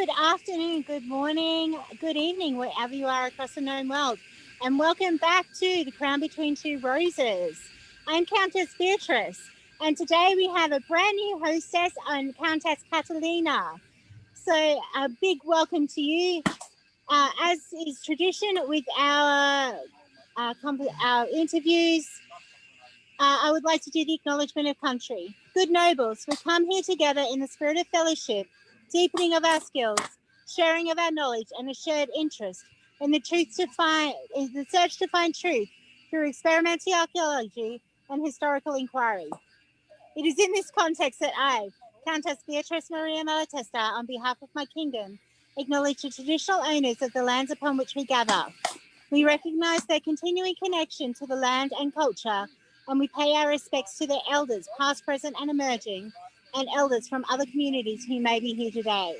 Good afternoon, good morning, good evening, wherever you are across the known world. And welcome back to The Crown Between Two Roses. I'm Countess Beatrice, and today we have a brand new hostess on Countess Catalina. So a big welcome to you. As is tradition with our interviews, I would like to do the acknowledgement of country. Good nobles, we come here together in the spirit of fellowship, deepening of our skills, sharing of our knowledge, and a shared interest in the search to find truth through experimental archaeology and historical inquiry. It is in this context that I, Countess Beatrice Maria Malatesta, on behalf of my kingdom, acknowledge the traditional owners of the lands upon which we gather. We recognise their continuing connection to the land and culture, and we pay our respects to their elders, past, present, and emerging, and elders from other communities who may be here today.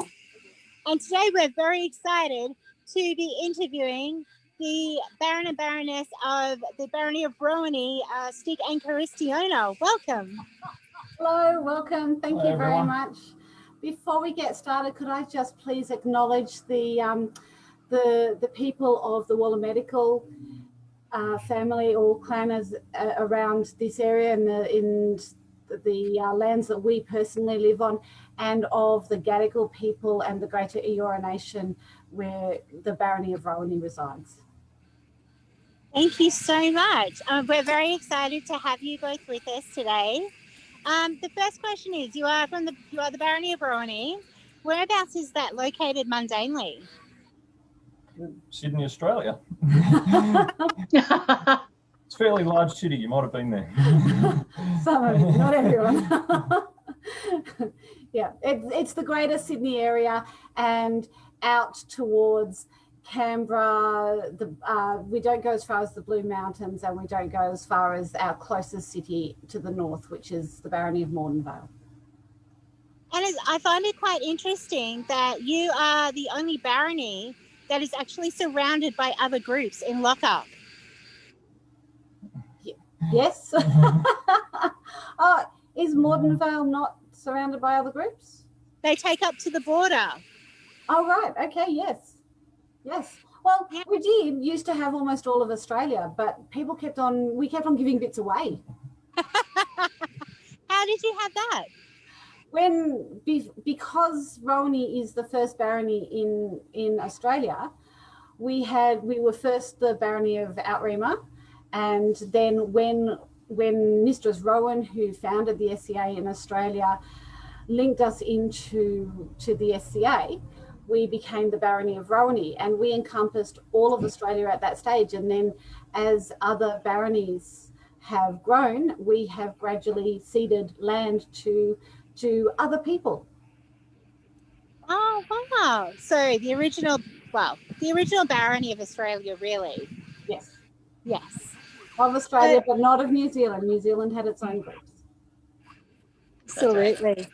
And today we're very excited to be interviewing the Baron and Baroness of the Barony of Rowany, Stigh and Caristiona. Welcome. Hello, welcome. Thank you very much. Before we get started, could I just please acknowledge the people of the Waller Medical family or clan around this area and in the lands that we personally live on, and of the Gadigal people and the Greater Eora Nation where the Barony of Rowany resides. Thank you so much. We're very excited to have you both with us today. The first question is, you are the Barony of Rowany. Whereabouts is that located mundanely? Sydney, Australia. It's a fairly large city. You might have been there. Some of you, not everyone. Yeah, it's the greater Sydney area and out towards Canberra. We don't go as far as the Blue Mountains, and we don't go as far as our closest city to the north, which is the Barony of Mordenvale. And I find it quite interesting that you are the only barony that is actually surrounded by other groups in Lochac. Yes. Is Mordenvale not surrounded by other groups? They take up to the border. Oh, right. Okay, yes. Yes. Well, yeah. We used to have almost all of Australia, but we kept on giving bits away. How did you have that? Because Rowany is the first barony in Australia, we were first the Barony of Outrima, and then when Mistress Rowan, who founded the SCA in Australia, linked us into the SCA, we became the Barony of Rowany, and we encompassed all of Australia at that stage. And then as other baronies have grown, we have gradually ceded land to other people. Oh, wow. So the original barony of Australia, really? Yes. Yes. Of Australia, but not of New Zealand. New Zealand had its own groups. Absolutely. Right.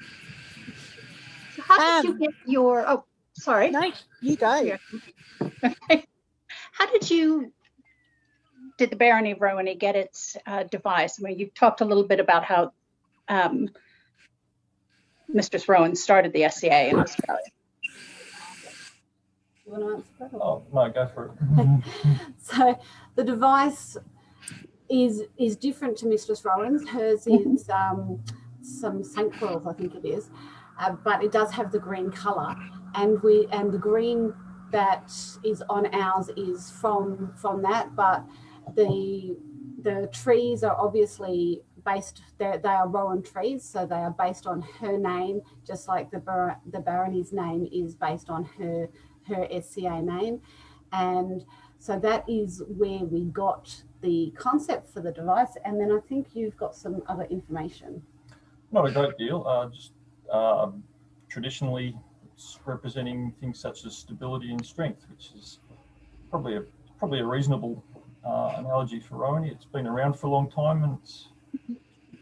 So how did you get your... Oh, sorry. No, you go. Yeah. Okay. How did the Barony of Rowany get its device? I mean, you talked a little bit about how Mistress Rowan started the SCA in Australia. You want to answer that? Oh, no, go for it. So the device is different to Mistress Rowan's. Hers is some St. Coils, I think it is, but it does have the green colour, and the green that is on ours is from that, but the trees are obviously based. They are Rowan trees, so they are based on her name, just like the barony's name is based on her SCA name, and so that is where we got the concept for the device. And then I think you've got some other information. Not a great deal. Just traditionally, it's representing things such as stability and strength, which is probably a reasonable analogy for Rowany. It's been around for a long time and it's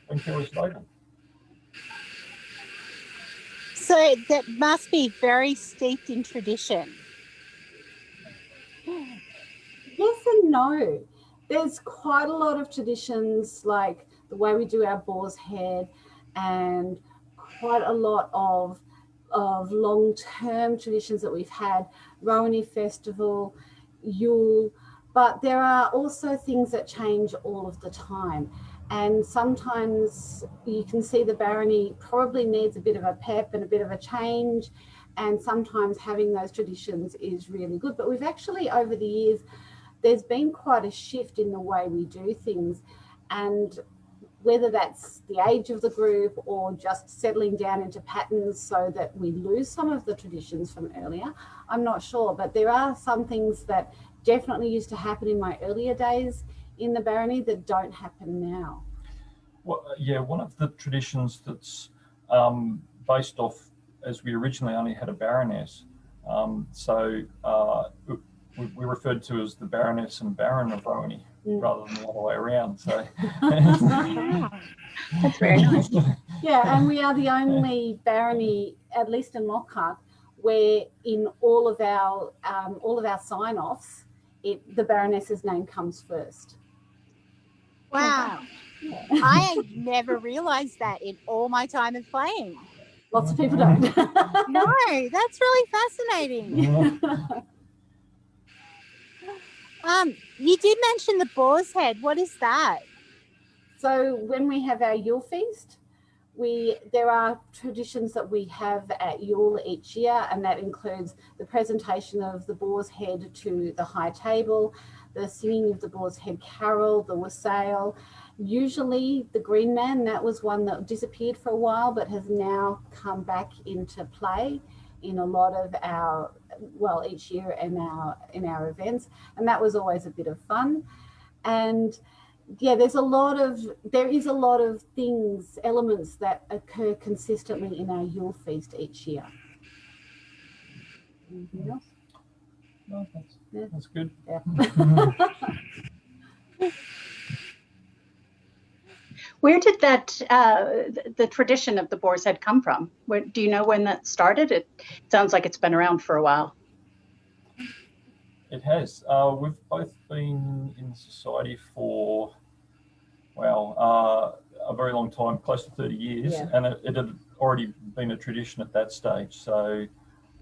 been fairly stable. So that must be very steeped in tradition. Yes and no. There's quite a lot of traditions, like the way we do our boar's head, and quite a lot of long-term traditions that we've had, Rowany Festival, Yule, but there are also things that change all of the time. And sometimes you can see the barony probably needs a bit of a pep and a bit of a change. And sometimes having those traditions is really good. But we've actually, over the years, there's been quite a shift in the way we do things. And whether that's the age of the group or just settling down into patterns so that we lose some of the traditions from earlier, I'm not sure. But there are some things that definitely used to happen in my earlier days in the barony that don't happen now. Well, yeah, one of the traditions that's based off, as we originally only had a Baroness, we referred to as the Baroness and Baron of Rowany rather than the other way around. So That's very nice. Yeah, and we are the only barony, at least in Lochac, where in all of our sign-offs, the Baroness's name comes first. Wow. I never realized that in all my time of playing. Lots of people don't. No, that's really fascinating. You did mention the boar's head. What is that? So when we have our Yule feast, there are traditions that we have at Yule each year, and that includes the presentation of the boar's head to the high table, the singing of the boar's head carol, the wassail. Usually the green man, that was one that disappeared for a while but has now come back into play in a lot of our, well, each year in our events, and that was always a bit of fun. And yeah, there is a lot of things, elements that occur consistently in our Yule feast each year. Anything else? No, that's good. Yeah. Where did that the tradition of the boar's head come from? Do you know when that started? It sounds like it's been around for a while. It has. We've both been in society for, a very long time, close to 30 years, Yeah. and it had already been a tradition at that stage. So,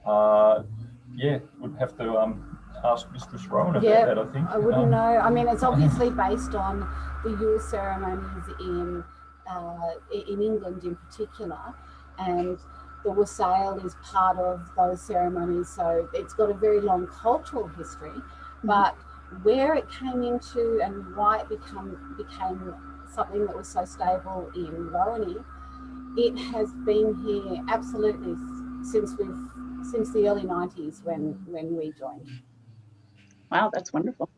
would have to ask Mistress Rowan about that, I think. I wouldn't know. I mean, it's obviously based on the Yule ceremonies in England in particular, and the wassail is part of those ceremonies, so it's got a very long cultural history. But where it came into and why it became something that was so stable in Rowany, it has been here absolutely since the early 90s when we joined. Wow, that's wonderful.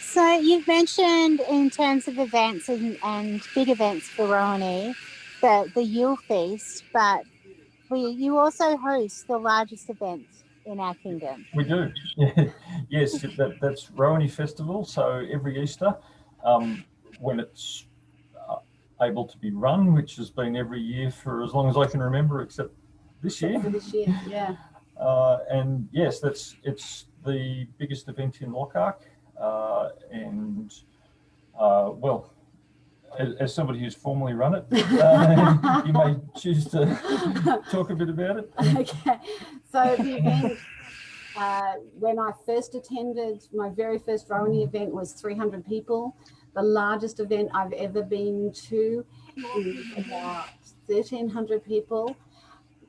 So you've mentioned in terms of events and big events for Rowany, the Yule Feast, but you also host the largest events in our kingdom. We do. Yes, that's Rowany Festival. So every Easter, when it's able to be run, which has been every year for as long as I can remember, except this year. For this year, yeah. And yes, it's the biggest event in Lochac, and as somebody who's formerly run it, you may choose to talk a bit about it. Okay, so the event, when I first attended, my very first Rowany event was 300 people. The largest event I've ever been to is about 1,300 people.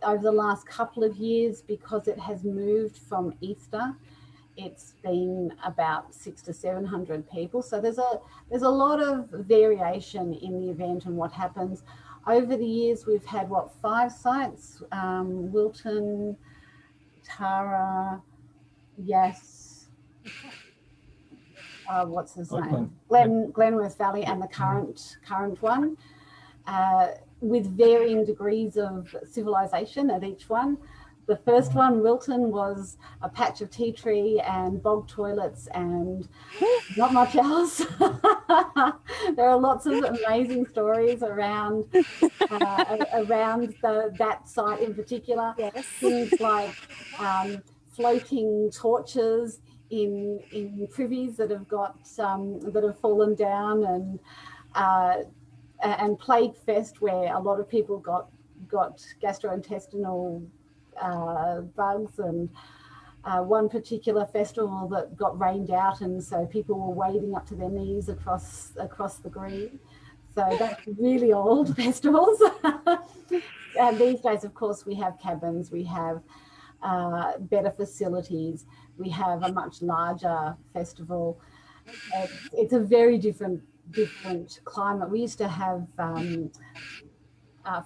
Over the last couple of years, because it has moved from Easter, it's been about 600 to 700 people. So there's a lot of variation in the event and what happens. Over the years, we've had 5 sites: Wilton, Tara, Yass, what's his name? Glenworth Valley, and the current one, with varying degrees of civilization at each one. The first one, Wilton, was a patch of tea tree and bog toilets and not much else. There are lots of amazing stories around that site in particular. Yes. Things like floating torches in privies that have fallen down, and Plague Fest, where a lot of people got got gastrointestinal bugs, and one particular festival that got rained out, and so people were wading up to their knees across the green. So that's really old festivals. And these days, of course, we have cabins, we have better facilities, we have a much larger festival. It's a very different climate. We used to have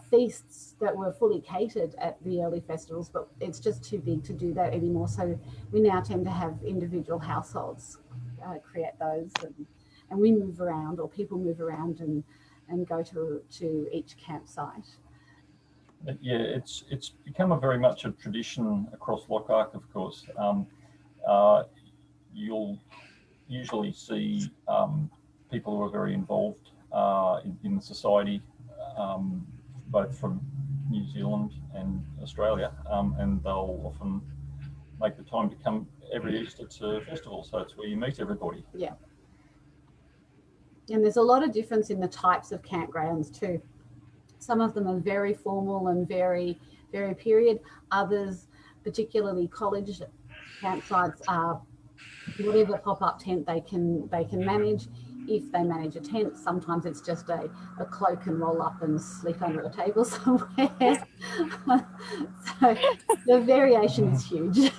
feasts that were fully catered at the early festivals, but it's just too big to do that anymore. So we now tend to have individual households create those, and we move around, or people move around and go to each campsite. Yeah, it's become very much a tradition across Lochac, of course. You'll usually see people who are very involved in the society, both from New Zealand and Australia, and they'll often make the time to come every Easter to festival, so it's where you meet everybody. Yeah. And there's a lot of difference in the types of campgrounds too. Some of them are very formal and very, very period. Others, particularly college campsites, are whatever pop-up tent they can manage. If they manage a tent, sometimes it's just a cloak and roll up and sleep under a table somewhere. So the variation is huge.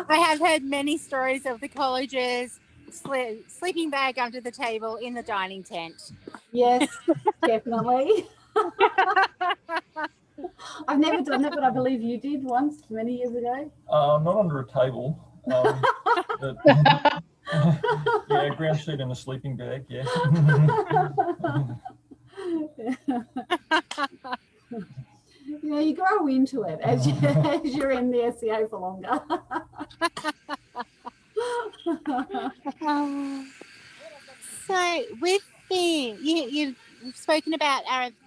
I have heard many stories of the colleges sleeping bag under the table in the dining tent. Yes, definitely. I've never done that, but I believe you did once, many years ago. Not under a table. But, yeah, ground sheet and a sleeping bag, yeah. Yeah, you grow into it as you're in the SCA for longer. So with you've spoken about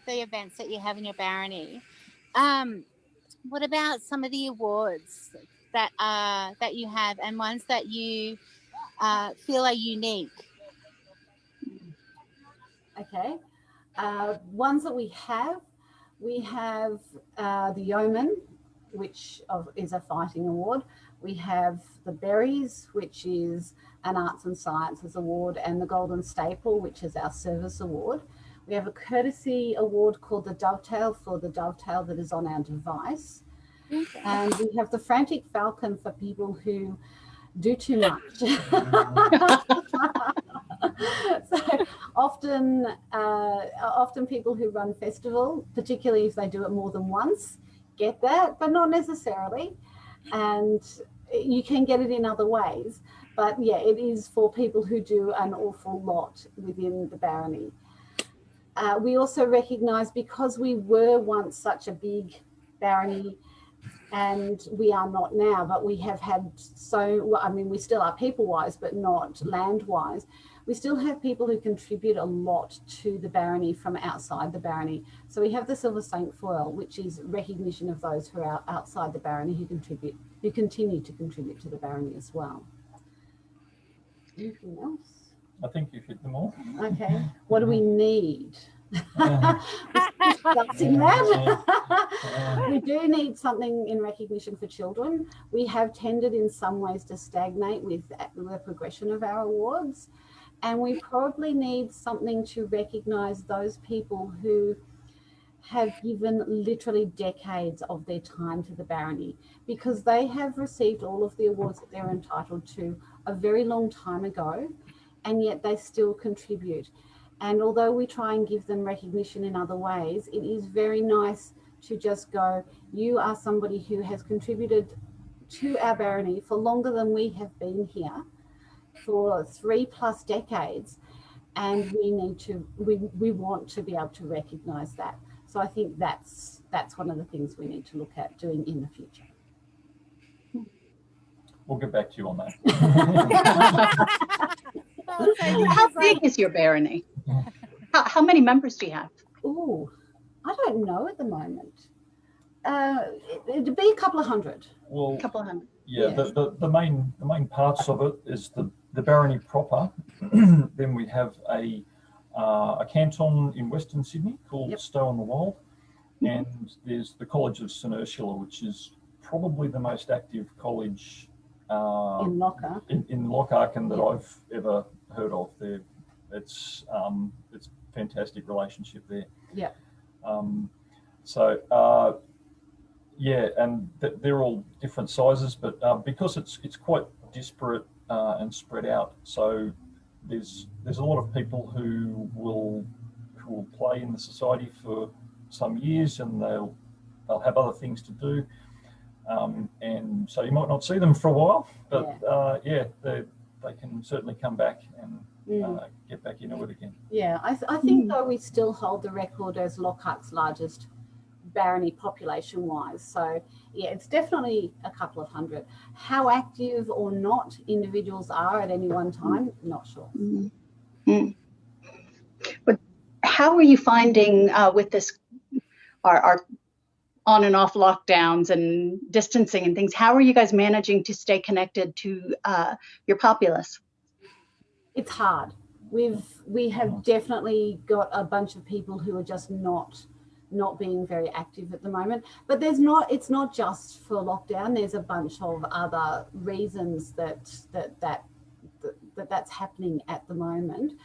the events that you have in your barony. What about some of the awards that you have, and ones that you feel are unique? Okay. Ones that we have the Yeoman, which is a fighting award. We have the Berries, which is an Arts and Sciences award, and the Golden Staple, which is our service award. We have a courtesy award called the Dovetail for the dovetail that is on our device. Okay. And we have the Frantic Falcon for people who do too much. So often people who run festival, particularly if they do it more than once, get that, but not necessarily. And you can get it in other ways. But yeah, it is for people who do an awful lot within the barony. We also recognise, because we were once such a big barony, and we are not now, but we have had we still are people-wise, but not land-wise. We still have people who contribute a lot to the barony from outside the barony. So we have the Silver Cinquefoil, which is recognition of those who are outside the barony who continue to contribute to the barony as well. Anything else? I think you've hit them all. Okay. What do we need? Discussing that. We do need something in recognition for children. We have tended in some ways to stagnate with the progression of our awards, and we probably need something to recognise those people who have given literally decades of their time to the barony, because they have received all of the awards that they're entitled to a very long time ago, and yet they still contribute. And although we try and give them recognition in other ways, it is very nice to just go, you are somebody who has contributed to our barony for longer than we have been here, for 3+ decades, and we want to be able to recognise that. So I think that's one of the things we need to look at doing in the future. We'll get back to you on that. How big is your barony? How many members do you have? Oh, I don't know at the moment. It'd be a couple of hundred. Well, A couple of hundred. Yeah, yes. The main parts of it is the barony proper. Then we have a canton in Western Sydney called Stow on the Wold, And there's the College of St Ursula, which is probably the most active college In Lochac. in Lochac and that I've ever heard of. It's fantastic relationship there. Yeah. Yeah, and they're all different sizes, but because it's quite disparate and spread out, so there's a lot of people who will play in the society for some years, and they'll have other things to do, and so you might not see them for a while, but they can certainly come back and get back into it again. Yeah, I think though we still hold the record as Lochac's largest barony population-wise. So yeah, it's definitely a couple of hundred. How active or not individuals are at any one time, not sure. But how are you finding with this, our on and off lockdowns and distancing and things, how are you guys managing to stay connected to your populace? It's hard. We have definitely got a bunch of people who are just not being very active at the moment, but it's not just for lockdown. There's a bunch of other reasons that's happening at the moment.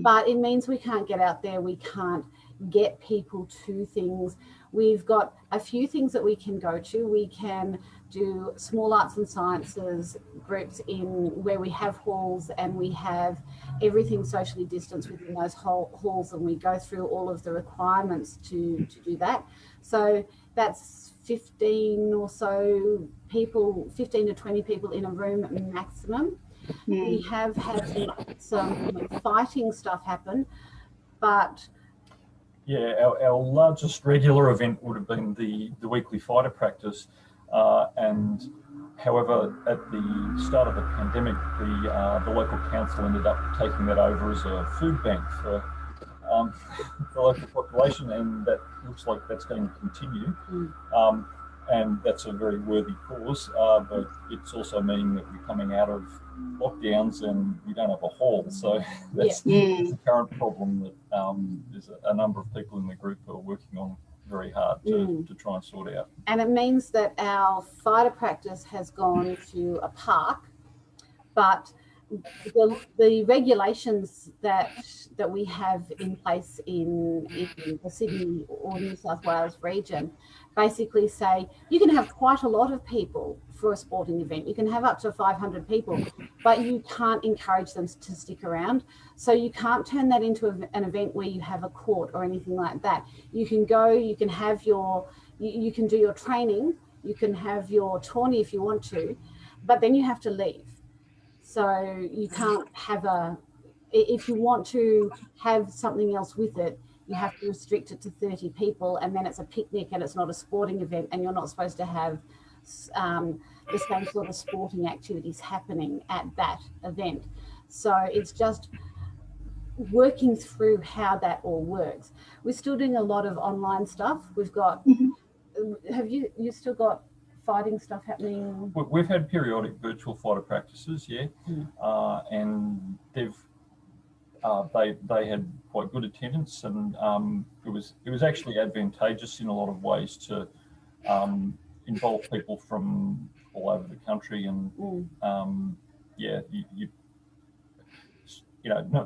But it means we can't get out there, we can't get people to things. We've got a few things that we can go to. We can do small arts and sciences groups in where we have halls, and we have everything socially distanced within those halls, and we go through all of the requirements to do that. So that's 15 or so people, 15 to 20 people in a room maximum. We have had some fighting stuff happen, but yeah, our largest regular event would have been the weekly fighter practice, and however, at the start of the pandemic, the local council ended up taking that over as a food bank for the local population, and that looks like that's going to continue. And that's a very worthy cause, but it's also meaning that we're coming out of lockdowns and we don't have a hall. So that's the current problem that there's a number of people in the group who are working on very hard to try and sort out. And it means that our fighter practice has gone to a park, but the regulations that we have in place in the Sydney or New South Wales region basically say you can have quite a lot of people for a sporting event. You can have up to 500 people, but you can't encourage them to stick around. So you can't turn that into an event where you have a court or anything like that. You can go, you can have you can do your training, you can have your tourney if you want to, but then you have to leave. So you can't have if you want to have something else with it, you have to restrict it to 30 people, and then it's a picnic and it's not a sporting event, and you're not supposed to have the same sort of sporting activities happening at that event. So it's just working through how that all works. We're still doing a lot of online stuff. We've got, have you still got fighting stuff happening? We've had periodic virtual fighter practices, and they had quite good attendance, and it was actually advantageous in a lot of ways to involve people from all over the country, and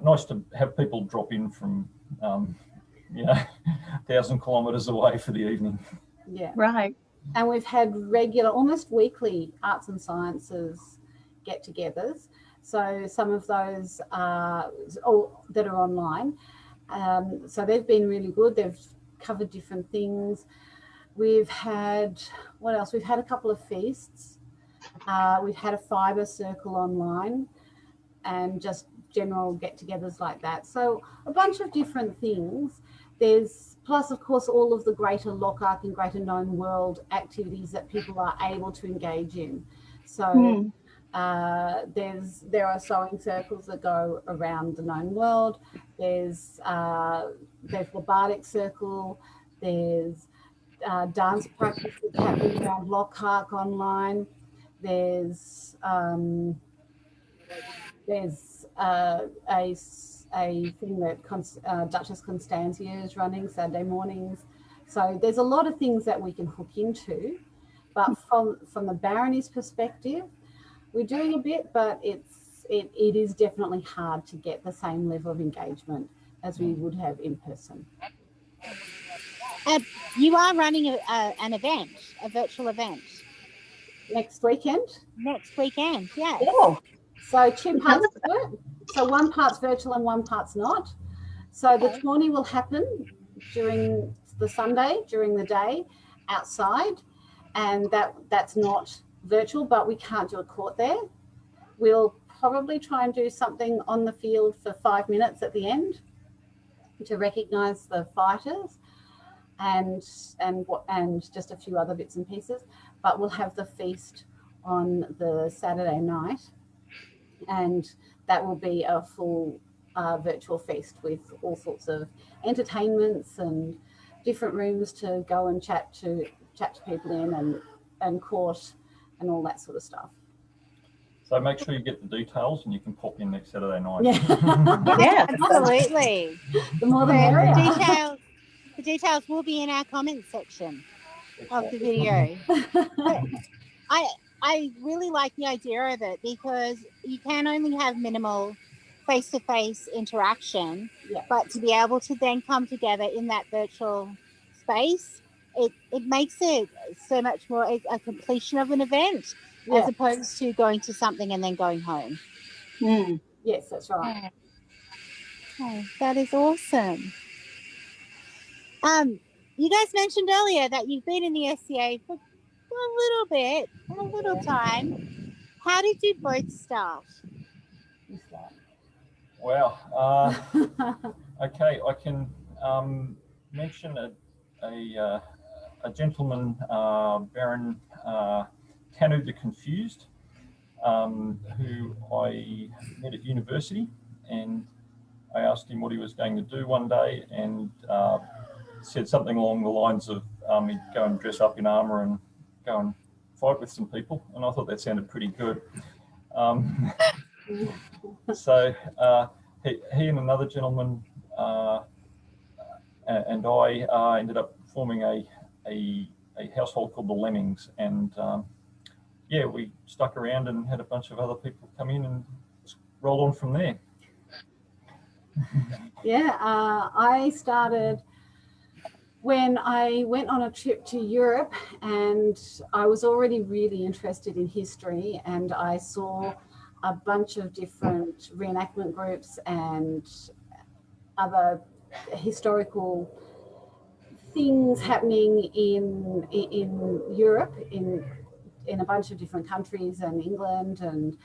nice to have people drop in from 1,000 kilometres away for the evening. Yeah, right. And we've had regular, almost weekly arts and sciences get-togethers. So some of those that are online. So they've been really good. They've covered different things. We've had, what else? We've had a couple of feasts. We've had a fibre circle online, and just general get-togethers like that. So a bunch of different things. There's plus, of course, all of the greater Lochac and greater known world activities that people are able to engage in. So there are sewing circles that go around the known world. There's the Bardic circle. There's dance practices happening around Lochac online. There's a thing that Duchess Constantia is running Saturday mornings. So there's a lot of things that we can hook into, but from the Baroness perspective, we're doing a bit, but it is definitely hard to get the same level of engagement as we would have in person. You are running an event, a virtual event. Next weekend? Next weekend, yes. Oh, So two parts to it. So one part's virtual and one part's not. So the tourney will happen during the Sunday, during the day, outside, and that's not virtual, but we can't do a court there. We'll probably try and do something on the field for 5 minutes at the end to recognise the fighters, and just a few other bits and pieces. But we'll have the feast on the Saturday night, and that will be a full virtual feast with all sorts of entertainments and different rooms to go and chat to people in, and court and all that sort of stuff. So make sure you get the details and you can pop in next Saturday night. Yeah, absolutely. The more the merrier. The details will be in our comments section of the video. I really like the idea of it, because you can only have minimal face-to-face interaction, but to be able to then come together in that virtual space, it makes it so much more a completion of an event, as opposed to going to something and then going home. Yes, that's right. Oh, that is awesome. You guys mentioned earlier that you've been in the SCA for a little time. How did you both start? Wow. Okay, I can mention a gentleman, Baron Canu the Confused, who I met at university, and I asked him what he was going to do one day, and said something along the lines of he'd go and dress up in armour and go and fight with some people, and I thought that sounded pretty good. So he and another gentleman and I ended up forming a household called the Lemmings, and yeah, we stuck around and had a bunch of other people come in and just rolled on from there. Yeah, I started when I went on a trip to Europe, and I was already really interested in history, and I saw a bunch of different reenactment groups and other historical things happening in Europe, in a bunch of different countries, and England, and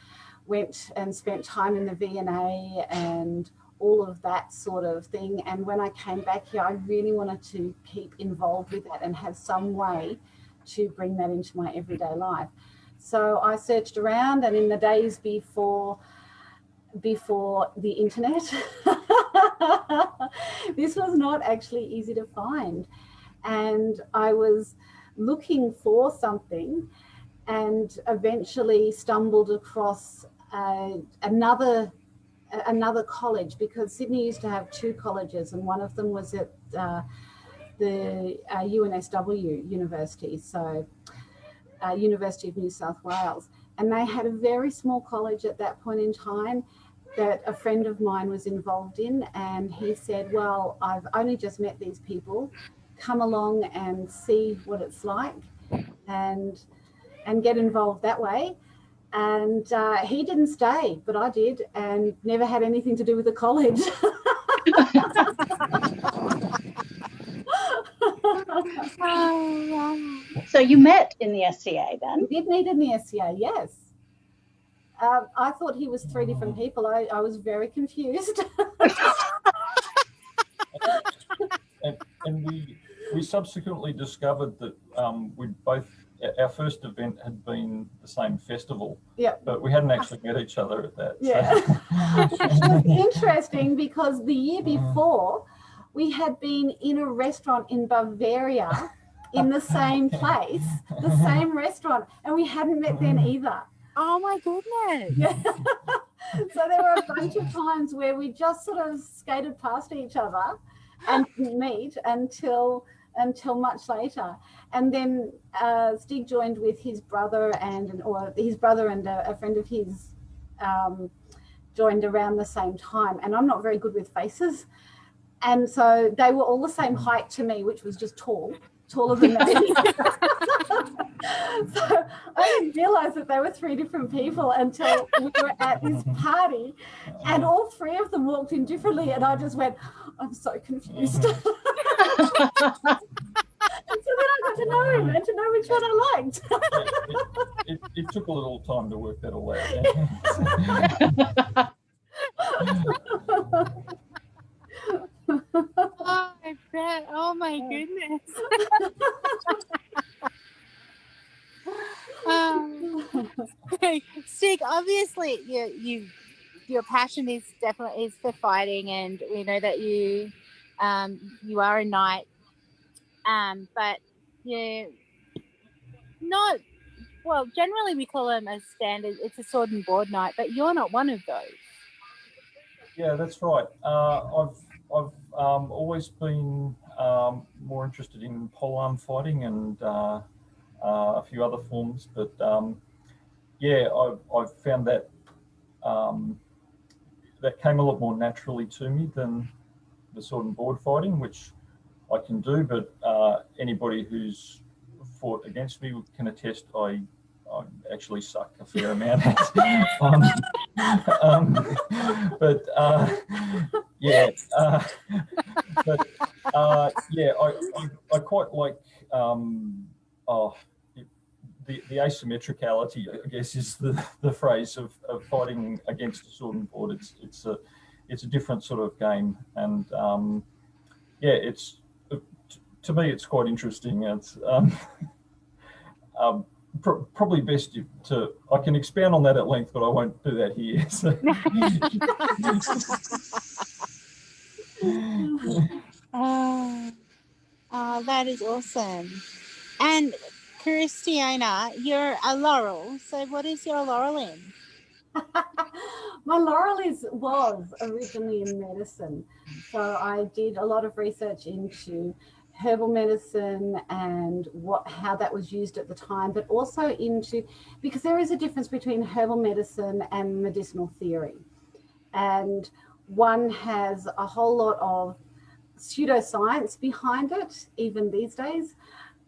went and spent time in the V&A and all of that sort of thing. And when I came back here, I really wanted to keep involved with that and have some way to bring that into my everyday life. So I searched around, and in the days before the internet, this was not actually easy to find. And I was looking for something, and eventually stumbled across another college, because Sydney used to have two colleges, and one of them was at the UNSW University, so University of New South Wales. And they had a very small college at that point in time that a friend of mine was involved in, and he said, well, I've only just met these people, come along and see what it's like, and get involved that way. And he didn't stay, but I did, and never had anything to do with the college. So you met in the SCA then? We did meet in the SCA, yes. I thought he was three different people. I was very confused. And we subsequently discovered that our first event had been the same festival, but we hadn't actually met each other at that. Yeah. So. It was interesting, because the year before we had been in a restaurant in Bavaria in the same place, the same restaurant, and we hadn't met then either. Oh my goodness. Yeah. So there were a bunch of times where we just sort of skated past each other and didn't meet until until much later. And then Stig joined with his brother and a friend of his joined around the same time. And I'm not very good with faces. And so they were all the same height to me, which was just taller than me. So I didn't realize that they were three different people until we were at this party, and all three of them walked in differently, and I just went, I'm so confused. And so then I got to know him and to know which one I liked. It took a little time to work that all out. Oh, I bet. Oh my goodness. Stig, obviously your passion is definitely for fighting, and we know that you are a knight, but you're not, well, generally we call them a standard, it's a sword and board knight, but you're not one of those. Yeah, that's right. I've always been more interested in polearm fighting and a few other forms, but yeah, I've found that that came a lot more naturally to me than the sword and board fighting, which I can do, but anybody who's fought against me can attest I actually suck a fair amount at. But yeah, but yeah, I quite like the asymmetricality, I guess, is the phrase of fighting against a sword and board. It's a different sort of game, and yeah, it's to me it's quite interesting. It's probably best to I can expand on that at length, but I won't do that here. So. Oh, that is awesome. And Caristiona, you're a laurel. So what is your laurel in? My laurel was originally in medicine. So I did a lot of research into herbal medicine and how that was used at the time, but also because there is a difference between herbal medicine and medicinal theory. And one has a whole lot of pseudoscience behind it, even these days,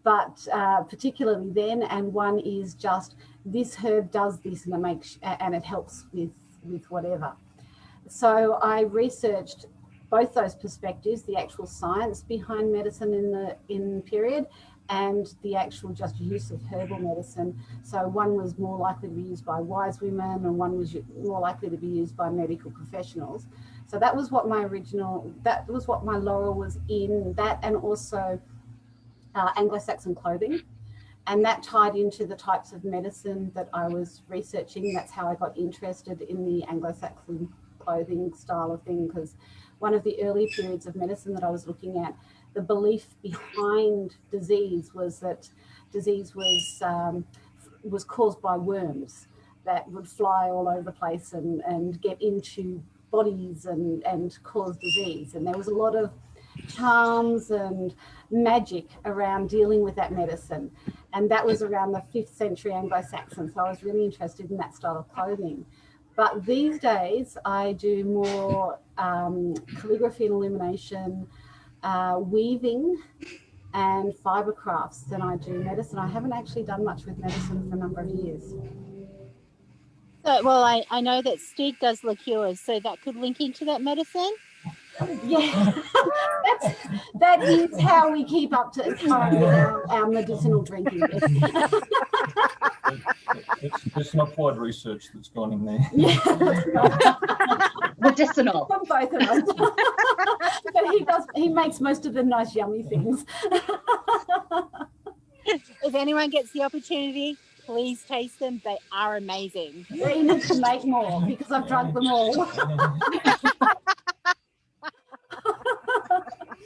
but particularly then, and one is just this herb does this and it helps with whatever. So I researched both those perspectives, the actual science behind medicine in the period and the actual just use of herbal medicine. So one was more likely to be used by wise women and one was more likely to be used by medical professionals. So that was what my laurel was in, that and also Anglo-Saxon clothing. And that tied into the types of medicine that I was researching. That's how I got interested in the Anglo-Saxon clothing style of thing, because one of the early periods of medicine that I was looking at, the belief behind disease was that disease was caused by worms that would fly all over the place and get into bodies and cause disease. And there was a lot of charms and magic around dealing with that medicine. And that was around the 5th century Anglo-Saxon. So I was really interested in that style of clothing. But these days I do more calligraphy and illumination, weaving and fibre crafts than I do medicine. I haven't actually done much with medicine for a number of years. So, well, I know that Stig does liqueurs, so that could link into that medicine. Yeah, that is how we keep up to time with our medicinal drinking. There's some applied research that's gone in there. Yeah, Medicinal. from both of us. But he makes most of the nice yummy things. If anyone gets the opportunity, please taste them. They are amazing. We need to make more because I've drunk them all.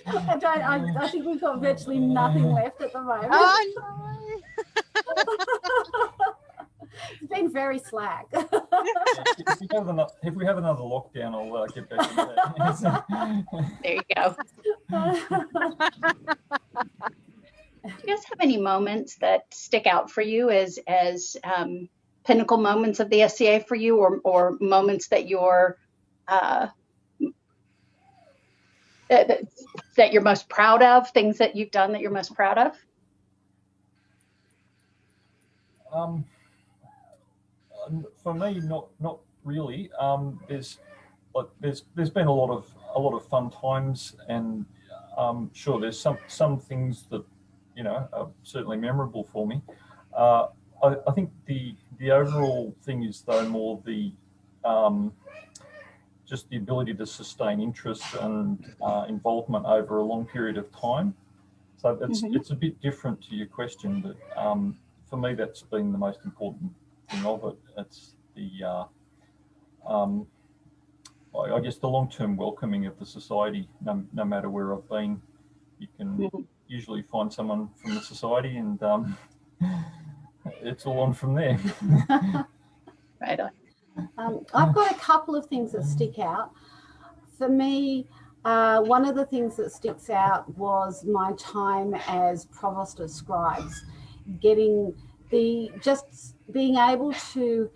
I think we've got virtually nothing left at the moment. Oh no! It's been very slack. If we have another lockdown, I'll get back to that. There you go. guys have any moments that stick out for you as pinnacle moments of the SCA for you, or moments that you're that you're most proud of, things that you've done that you're most proud of? For me, not really. There's been a lot of fun times, and sure, there's some things that are certainly memorable for me. I think the overall thing is though more the just the ability to sustain interest and involvement over a long period of time. So it's a bit different to your question, but for me that's been the most important thing of it. It's the I guess the long-term welcoming of the society. No matter where I've been, you can usually find someone from the society, and it's all on from there. Right on. I've got a couple of things that stick out. For me, one of the things that sticks out was my time as Provost of Scribes, being able to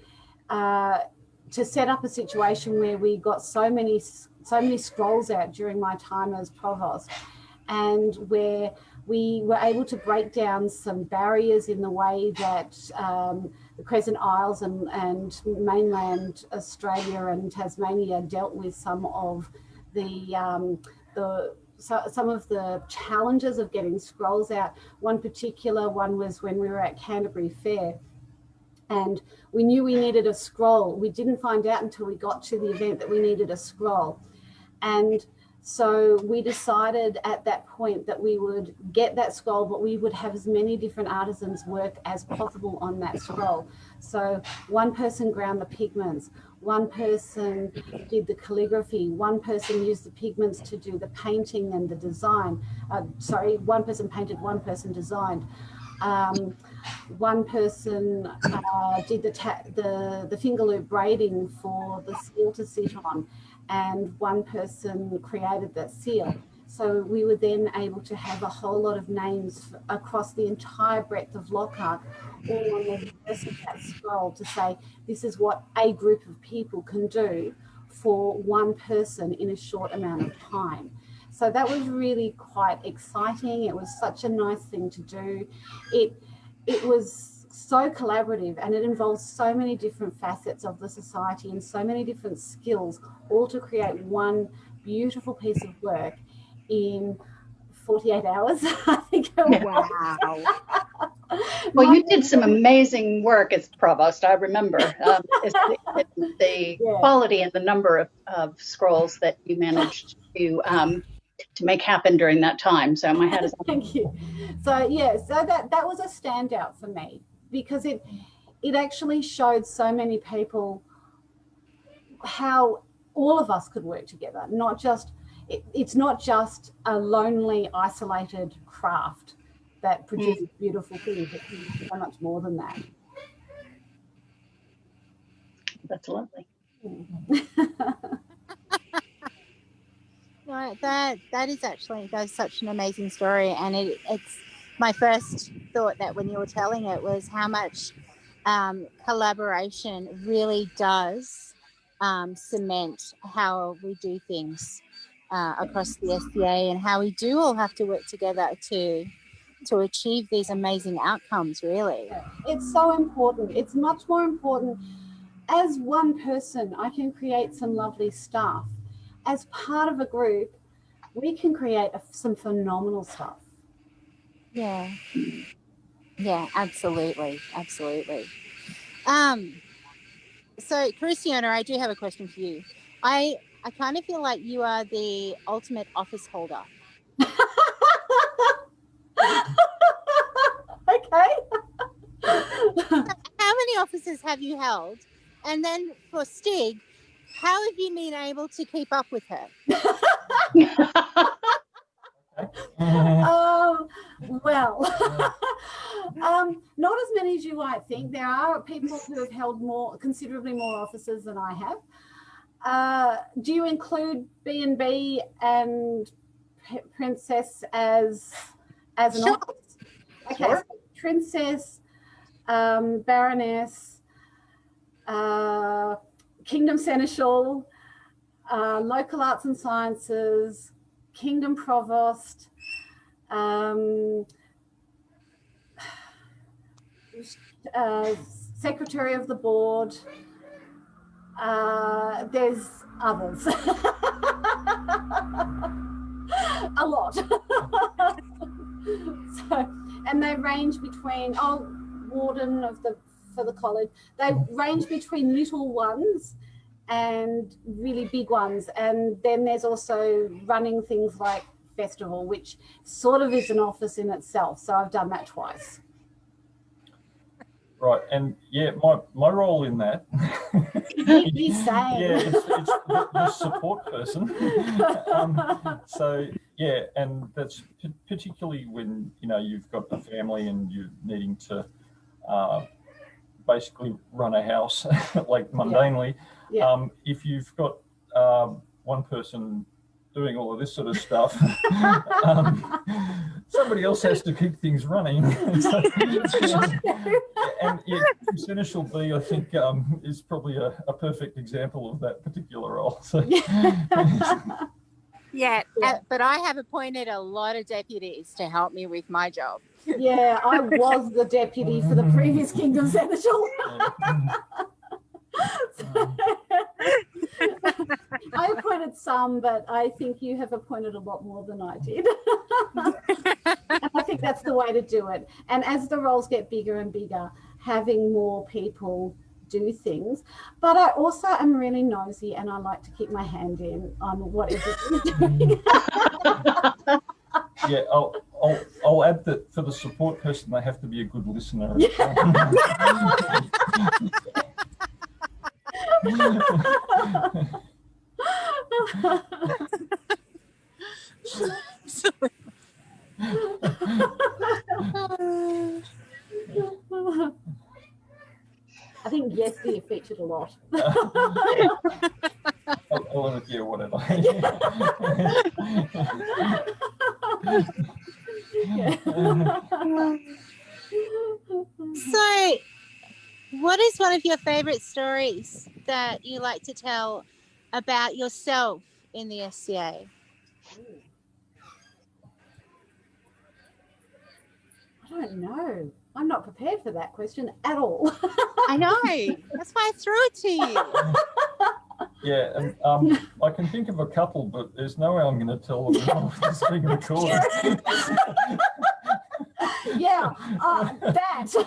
set up a situation where we got so many scrolls out during my time as Provost, and where we were able to break down some barriers in the way that the Crescent Isles and mainland Australia and Tasmania dealt with some of the challenges of getting scrolls out. One particular one was when we were at Canterbury Fair, and we knew we needed a scroll. We didn't find out until we got to the event that we needed a scroll. And so we decided at that point that we would get that scroll, but we would have as many different artisans work as possible on that scroll. So one person ground the pigments, one person did the calligraphy, one person used the pigments to do the painting and the design. One person painted, one person designed. One person did the finger loop braiding for the seal to sit on, and one person created that seal. So we were then able to have a whole lot of names across the entire breadth of Lochac, all on the reverse of that scroll, to say this is what a group of people can do for one person in a short amount of time. So that was really quite exciting. It was such a nice thing to do. It was so collaborative, and it involves so many different facets of the society and so many different skills, all to create one beautiful piece of work in 48 hours, I think it was. Wow. Well, you did some amazing work as Provost, I remember. The quality and the number of scrolls that you managed to make happen during that time. So my hat is on. Thank you. So yeah, so that was a standout for me, because it actually showed so many people how all of us could work together. It's not just a lonely, isolated craft that produces beautiful things. It can be so much more than that. That's lovely. Right, that's such an amazing story, and it's my first thought that when you were telling it was how much collaboration really does cement how we do things across the SCA, and how we do all have to work together to achieve these amazing outcomes, really. It's so important. It's much more important. As one person, I can create some lovely stuff. As part of a group, we can create some phenomenal stuff. Yeah, absolutely. So Caristiona, I do have a question for you. I kind of feel like you are the ultimate office holder. Okay. How many offices have you held? And then for Stigh, how have you been able to keep up with her? Well, not as many as you might think. There are people who have held considerably more offices than I have. Do you include B&B and Princess as an Sure. office? Okay, Sorry? so Princess, Baroness, Kingdom Seneschal, Local Arts and Sciences, Kingdom Provost, Secretary of the Board. There's others. A lot. So, and they range between warden for the college. They range between little ones and really big ones. And then there's also running things like festival, which sort of is an office in itself. So I've done that twice. Right, and yeah, my role in that. You say. Yeah, it's the support person. So yeah, and that's particularly when you've got a family and you're needing to basically run a house like mundanely. Yeah. If you've got one person doing all of this sort of stuff, somebody else has to keep things running. And yeah, Seneschal B, I think, is probably a perfect example of that particular role. So. Yeah, but I have appointed a lot of deputies to help me with my job. Yeah, I was the deputy for the previous Kingdom Seneschal. I appointed some, but I think you have appointed a lot more than I did. And I think that's the way to do it. And as the roles get bigger and bigger, having more people do things. But I also am really nosy and I like to keep my hand in on what everybody's doing. Yeah, I'll add that for the support person, they have to be a good listener. I think yesterday featured a lot. Yeah, whatever. So, what is one of your favorite stories that you like to tell about yourself in the SCA? I don't know. I'm not prepared for that question at all. I know. That's why I threw it to you. Yeah, and I can think of a couple, but there's no way I'm going to tell them now if it's being recorded. Yeah, that. So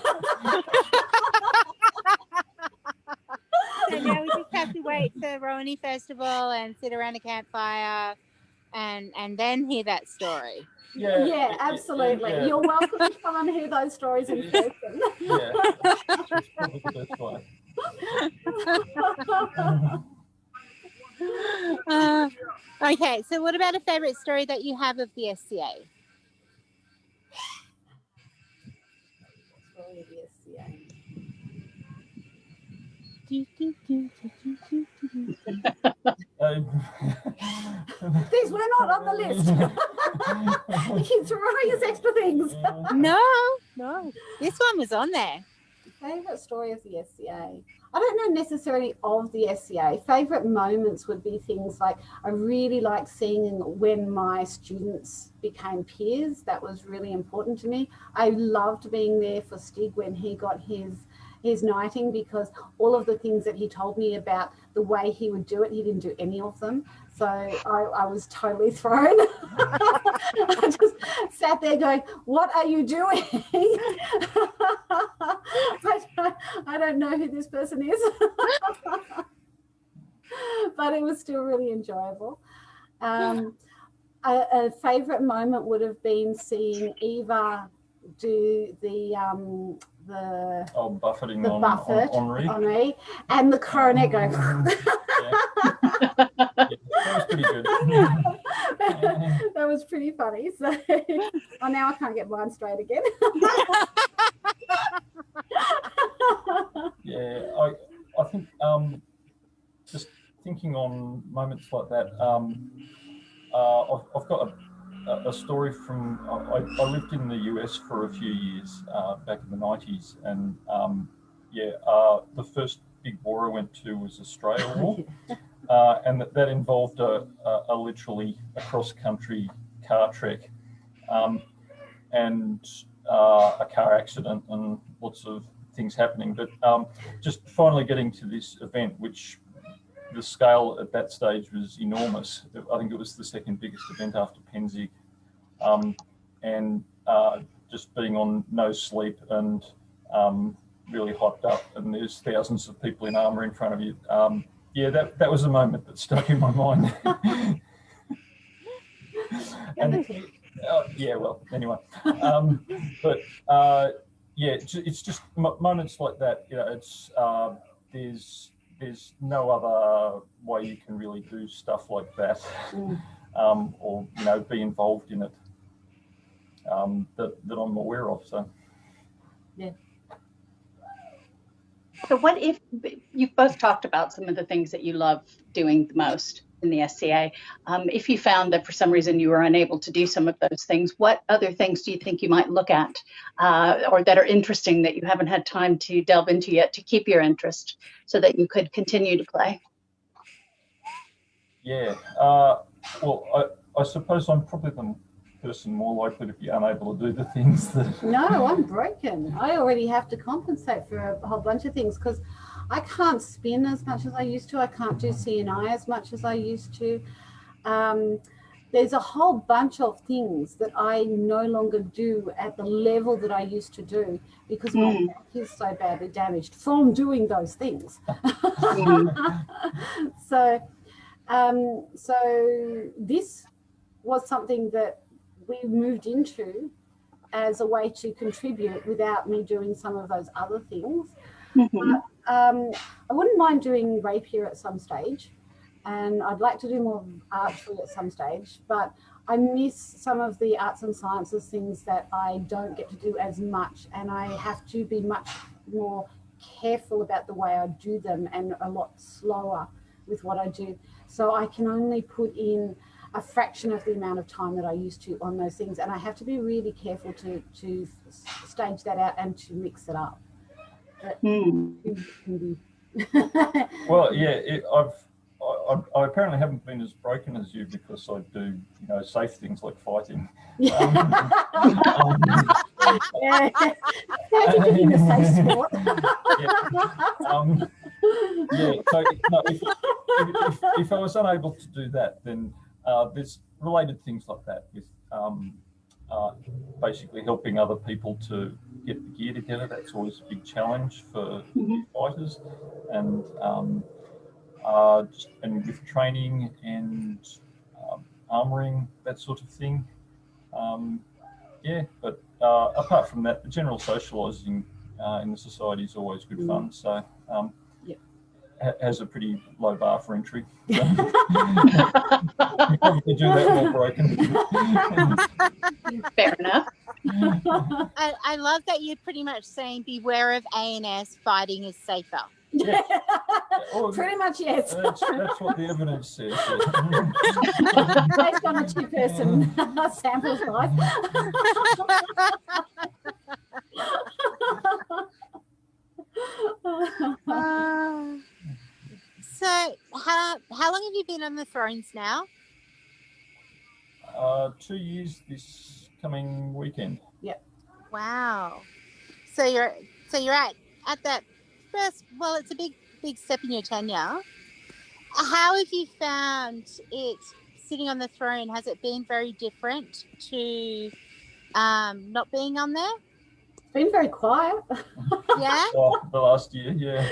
now we just have to wait for Rowany Festival and sit around a campfire and then hear that story. Yeah, absolutely. Yeah. You're welcome to come and hear those stories in person. Yeah, that's probably the best way. Okay, so what about a favorite story that you have of the SCA? Story of the SCA. These were not on the list. You keep throwing us extra things. No, this one was on there. Favourite story of the SCA? I don't know necessarily of the SCA. Favourite moments would be things like I really like seeing when my students became peers. That was really important to me. I loved being there for Stigh when he got his knighting, because all of the things that he told me about the way he would do it, he didn't do any of them. So I was totally thrown. I just sat there going, what are you doing? I don't know who this person is. But it was still really enjoyable. A favourite moment would have been seeing Eva do the buffeting on Henri, and the coronet going. Yeah, that was pretty good. That was pretty funny. So now I can't get mine straight again. Yeah, I think just thinking on moments like that, I've got a story from, I lived in the US for a few years back in the 90s, and the first big war I went to was Australia War, and that involved a literally a cross-country car trek, and a car accident and lots of things happening. But just finally getting to this event, which the scale at that stage was enormous. I think it was the second biggest event after Penzig, and just being on no sleep and really hyped up, and there's thousands of people in armour in front of you. That was a moment that stuck in my mind. And anyway, it's just moments like that. It's there's no other way you can really do stuff like that, or be involved in it that I'm aware of. So yeah. So what if you've both talked about some of the things that you love doing the most in the SCA? If you found that for some reason you were unable to do some of those things, what other things do you think you might look at or that are interesting that you haven't had time to delve into yet to keep your interest so that you could continue to play? Yeah, well, I suppose I'm probably the person more likely to be unable to do the things that... No, I'm broken. I already have to compensate for a whole bunch of things because I can't spin as much as I used to. I can't do CNI as much as I used to. There's a whole bunch of things that I no longer do at the level that I used to do because my back is so badly damaged from doing those things. So this was something that we moved into as a way to contribute without me doing some of those other things. I wouldn't mind doing rapier at some stage, and I'd like to do more archery at some stage, but I miss some of the arts and sciences things that I don't get to do as much, and I have to be much more careful about the way I do them and a lot slower with what I do. So I can only put in a fraction of the amount of time that I used to on those things, and I have to be really careful to stage that out and to mix it up. Well, yeah, I apparently haven't been as broken as you because I do safe things like fighting. Yeah, in the safe sport. So if I was unable to do that, then there's related things like that with basically helping other people to get the gear together. That's always a big challenge for fighters, and with training and armouring, that sort of thing. But apart from that, the general socialising in the society is always good fun. So has a pretty low bar for entry. So you probably do that more broken. Fair enough. I love that you're pretty much saying beware of ANS, fighting is safer. Yeah. Well, pretty much, yes. That's what the evidence says. Yeah. Based on a two-person sample size. So how long have you been on the Thrones now? 2 years this coming weekend. Yep. Wow. So you're at that first. Well, it's a big step in your tenure. How have you found it sitting on the throne? Has it been very different to not being on there? It's been very quiet. Yeah. The last year, yeah.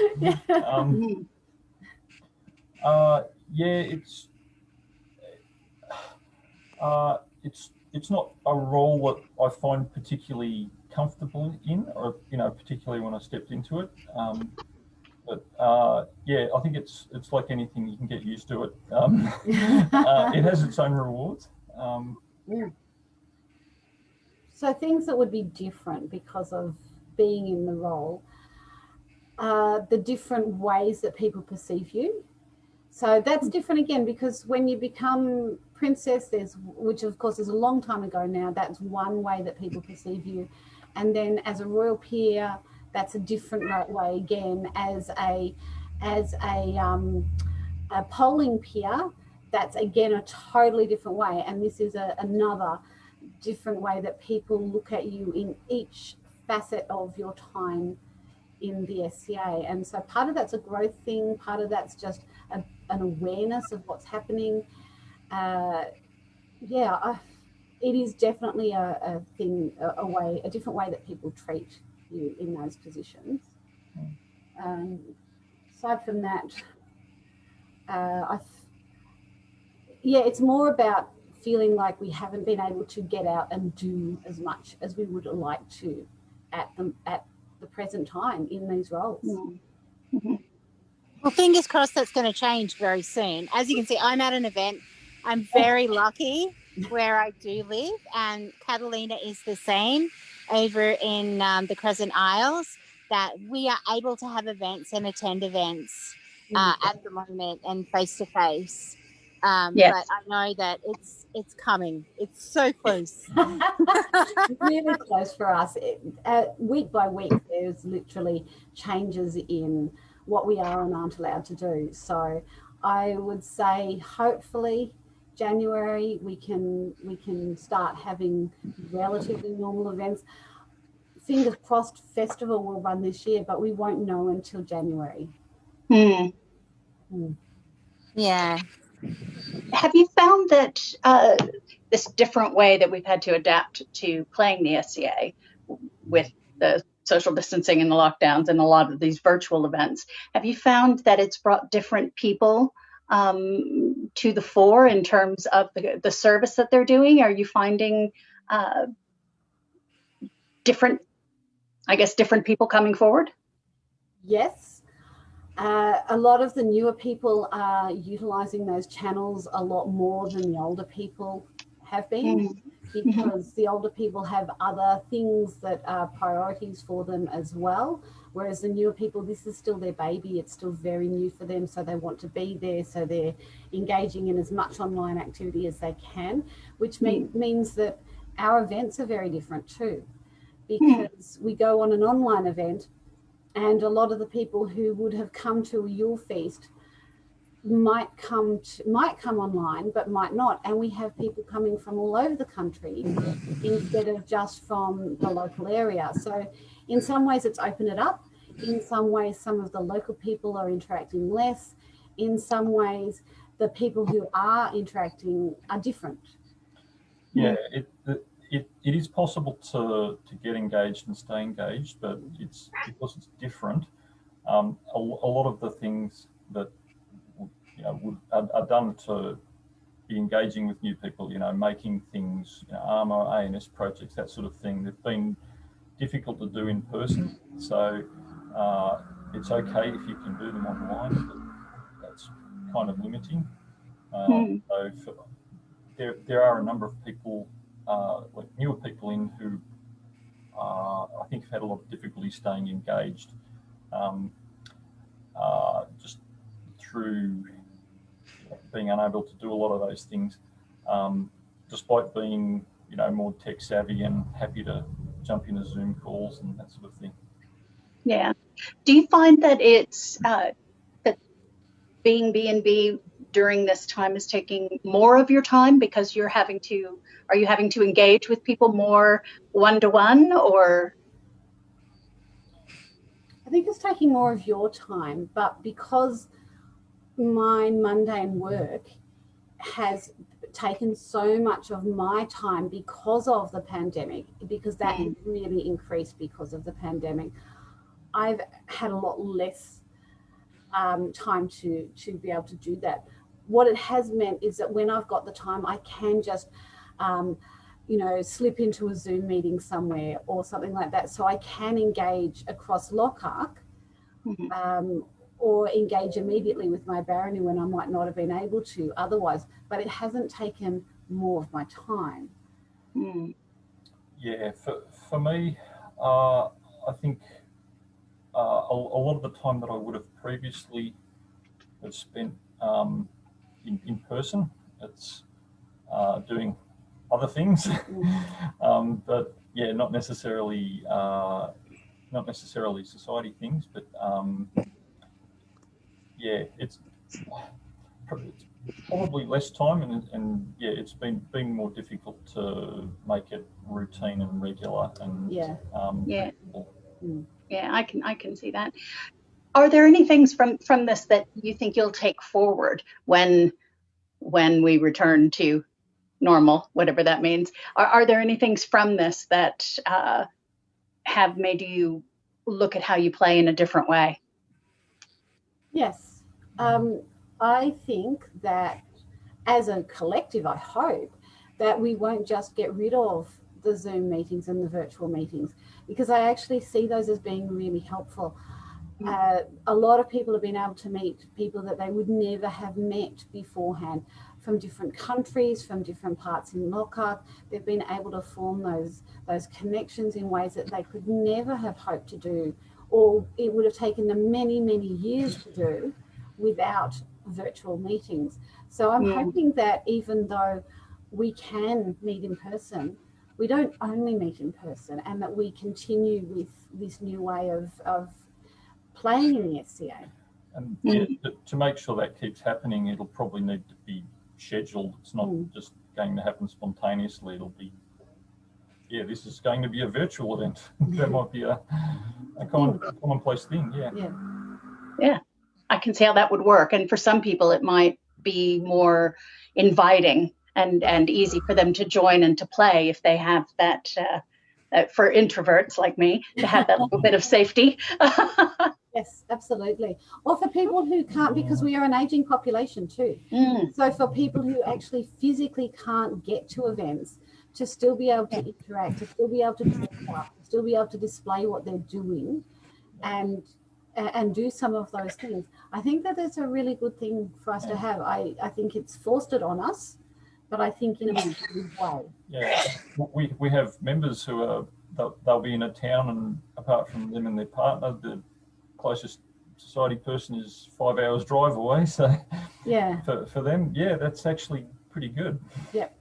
It's not a role that I find particularly comfortable in, or particularly when I stepped into it. But I think it's like anything, you can get used to it. It has its own rewards. So things that would be different because of being in the role, the different ways that people perceive you. So that's different again, because when you become princess, which of course is a long time ago now, that's one way that people perceive you. And then as a royal peer, that's a different way again. As a polling peer, that's again a totally different way. And this is another different way that people look at you in each facet of your time in the SCA. And so part of that's a growth thing, part of that's just an awareness of what's happening. It is definitely a thing, a different way that people treat you in those positions. Aside from that, it's more about feeling like we haven't been able to get out and do as much as we would like to at the present time in these roles. Mm-hmm. Well, fingers crossed that's going to change very soon. As you can see, I'm at an event. I'm very lucky where I do live, and Catalina is the same over in the Crescent Isles, that we are able to have events and attend events at the moment and face to face. Yes. But I know that it's coming. It's so close. Really close for us. Week by week, there's literally changes in what we are and aren't allowed to do. So I would say hopefully January we can start having relatively normal events. Fingers crossed festival will run this year, but we won't know until January. Yeah. Have you found that this different way that we've had to adapt to playing the SCA with the social distancing and the lockdowns and a lot of these virtual events, have you found that it's brought different people to the fore in terms of the service that they're doing? Are you finding different people coming forward? Yes. A lot of the newer people are utilising those channels a lot more than the older people have been, because the older people have other things that are priorities for them as well, whereas the newer people, this is still their baby, it's still very new for them, so they want to be there, so they're engaging in as much online activity as they can, which means that our events are very different too, because we go on an online event, and a lot of the people who would have come to a Yule feast might come online, but might not. And we have people coming from all over the country instead of just from the local area. So in some ways it's opened it up. In some ways, some of the local people are interacting less. In some ways, the people who are interacting are different. Yeah, it is possible to get engaged and stay engaged, but because it's different. A lot of the things that are done to be engaging with new people, making things, armour, ANS projects, that sort of thing, they've been difficult to do in person. So it's okay if you can do them online, but that's kind of limiting. So there are a number of people, like newer people who I think have had a lot of difficulty staying engaged, just through being unable to do a lot of those things, despite being more tech savvy and happy to jump into Zoom calls and that sort of thing. Yeah. Do you find that it's that being B&B during this time is taking more of your time because are you having to engage with people more one-to-one, or? I think it's taking more of your time, but because my mundane work has taken so much of my time because of the pandemic, because that really increased because of the pandemic, I've had a lot less time to be able to do that. What it has meant is that when I've got the time, I can just slip into a Zoom meeting somewhere or something like that, so I can engage across Lochac, or engage immediately with my barony when I might not have been able to otherwise, but it hasn't taken more of my time. Yeah, for me, I think a lot of the time that I would have previously have spent in person. It's doing other things, but yeah, not necessarily society things, but yeah, it's probably less time, and yeah, it's been more difficult to make it routine and regular and Yeah. Yeah. Mm. Yeah, I can see that. Are there any things from this that you think you'll take forward when we return to normal, whatever that means? Are there any things from this that have made you look at how you play in a different way? Yes. I think that as a collective, I hope that we won't just get rid of the Zoom meetings and the virtual meetings, because I actually see those as being really helpful. A lot of people have been able to meet people that they would never have met beforehand, from different countries, from different parts in Lochac. They've been able to form those connections in ways that they could never have hoped to do, or it would have taken them many, many years to do without virtual meetings. So I'm hoping that even though we can meet in person, we don't only meet in person, and that we continue with this new way of playing in the SCA. And yeah, to make sure that keeps happening, it'll probably need to be scheduled. It's not just going to happen spontaneously. It'll be, yeah, this is going to be a virtual event. That might be a commonplace thing. Yeah, I can see how that would work. And for some people, it might be more inviting and easy for them to join and to play if they have that. For introverts like me, to have that little bit of safety. Yes, absolutely. Or for people who can't, because we are an aging population too. So for people who actually physically can't get to events, to still be able to interact, to still be able to dress up, to still be able to display what they're doing, and do some of those things. I think that it's a really good thing for us to have. I think it's forced it on us, but I think in a good way. Yeah, we have members who are, they'll be in a town, and apart from them and their partner, the closest society person is 5 hours drive away. So yeah, for them, yeah, that's actually pretty good. Yep.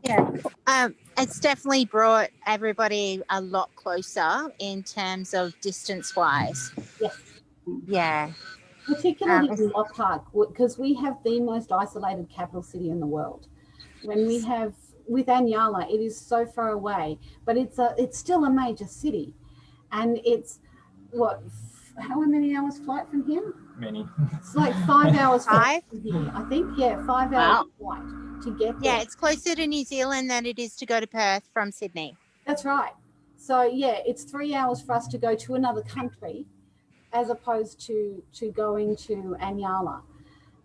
Yeah. It's definitely brought everybody a lot closer in terms of distance wise. Yes. Yeah. Particularly in Lochac, because we have the most isolated capital city in the world. When we have with Anyala, it is so far away, but it's still a major city, and it's how many hours flight from here? Many. It's like 5 hours Five? from here, I think. Yeah, 5 hours flight to get there. Yeah, it's closer to New Zealand than it is to go to Perth from Sydney. That's right. So yeah, it's 3 hours for us to go to another country, as opposed to going to Anyala.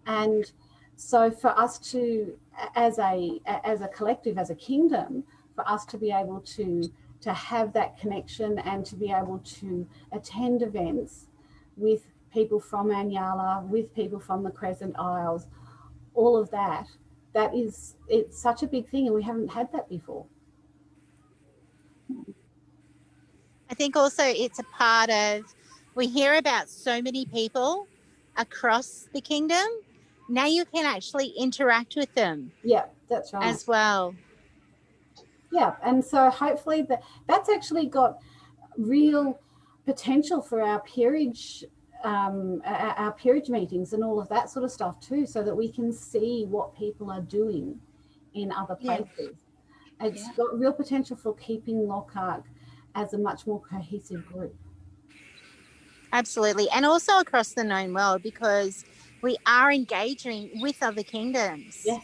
And so for us to, as a collective, as a kingdom, for us to be able to have that connection and to be able to attend events with people from Anyala, with people from the Crescent Isles, all of that, it's such a big thing, and we haven't had that before. I think also it's a part of, we hear about so many people across the kingdom. Now you can actually interact with them. Yeah, that's right. As well. Yeah, and so hopefully that's actually got real potential for our peerage meetings and all of that sort of stuff too, so that we can see what people are doing in other places. It's got real potential for keeping Lochac as a much more cohesive group. Absolutely. And also across the known world, because we are engaging with other kingdoms. Yes.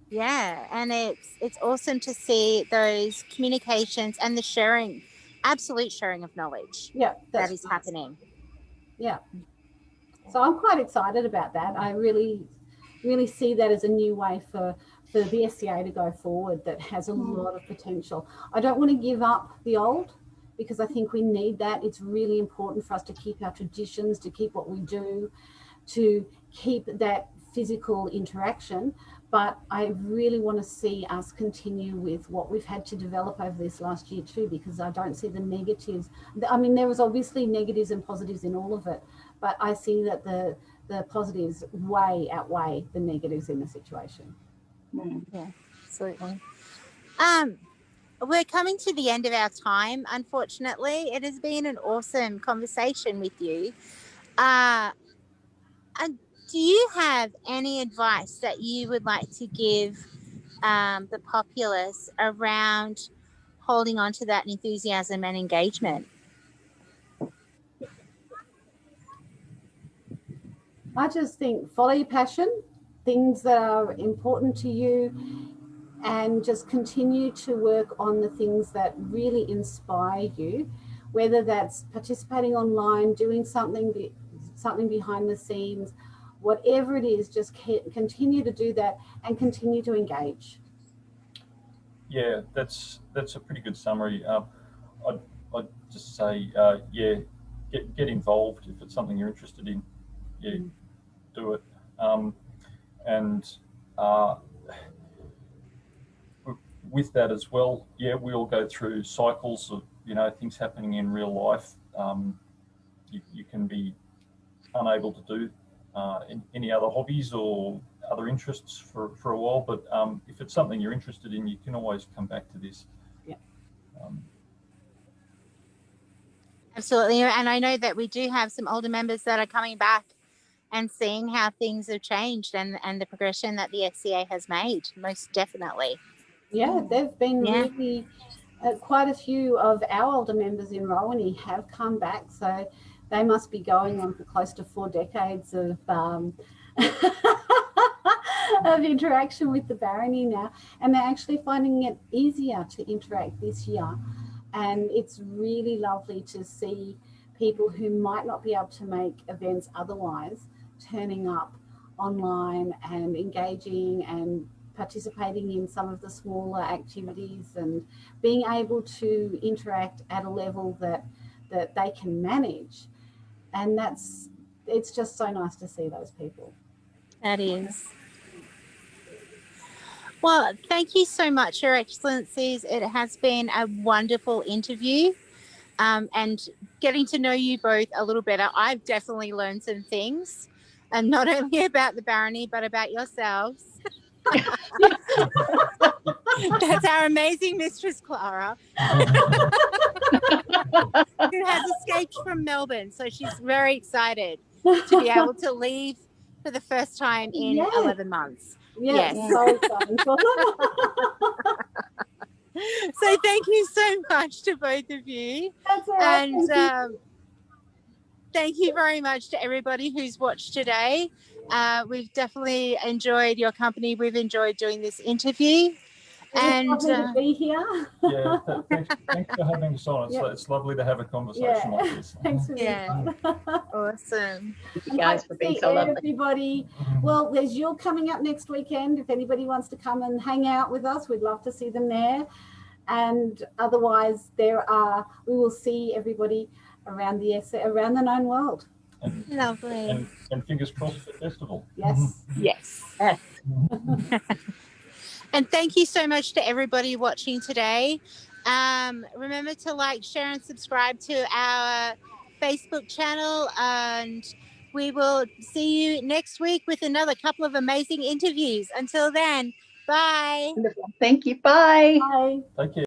Yeah, and it's awesome to see those communications and the sharing, absolute sharing of knowledge. Yeah, that is happening. Yeah. So I'm quite excited about that. I really, really see that as a new way for the SCA to go forward that has a lot of potential. I don't want to give up the old, because I think we need that. It's really important for us to keep our traditions, to keep what we do, to keep that physical interaction. But I really want to see us continue with what we've had to develop over this last year too, because I don't see the negatives. I mean, there was obviously negatives and positives in all of it, but I see that the positives way outweigh the negatives in the situation. Yeah, absolutely. We're coming to the end of our time, unfortunately. It has been an awesome conversation with you. And do you have any advice that you would like to give the populace around holding on to that enthusiasm and engagement? I just think follow your passion, things that are important to you, and just continue to work on the things that really inspire you, whether that's participating online, doing something behind the scenes, whatever it is, just continue to do that and continue to engage. Yeah, that's a pretty good summary. I'd just say, yeah, get involved if it's something you're interested in. Yeah, do it. And with that as well, yeah, we all go through cycles of things happening in real life. You can be unable to do any other hobbies or other interests for a while, but if it's something you're interested in, you can always come back to this. Yeah. Absolutely. And I know that we do have some older members that are coming back and seeing how things have changed and the progression that the SCA has made, most definitely. Yeah, they've been really, quite a few of our older members in Rowany have come back, so they must be going on for close to 4 decades of of interaction with the barony now, and they're actually finding it easier to interact this year. And it's really lovely to see people who might not be able to make events otherwise turning up online and engaging and participating in some of the smaller activities and being able to interact at a level that they can manage. And it's just so nice to see those people. That is. Well, thank you so much, Your Excellencies. It has been a wonderful interview. And getting to know you both a little better, I've definitely learned some things, and not only about the barony, but about yourselves. That's our amazing Mistress Clara, who has escaped from Melbourne. So she's very excited to be able to leave for the first time in 11 months. Yes. So exciting. So thank you so much to both of you. That's all right. And thank you very much to everybody who's watched today. We've definitely enjoyed your company. We've enjoyed doing this interview. It's lovely to be here. Yeah, thanks for having us on. It's lovely to have a conversation like this. Thanks for being on. Awesome. Thank you guys for being so lovely. Everybody. Well, there's Yule coming up next weekend. If anybody wants to come and hang out with us, we'd love to see them there. And otherwise, we will see everybody around the known world. Lovely. And fingers crossed for the festival. Yes. Yes. And thank you so much to everybody watching today. Remember to like, share, and subscribe to our Facebook channel. And we will see you next week with another couple of amazing interviews. Until then, bye. Wonderful. Thank you. Bye. Bye. Take care.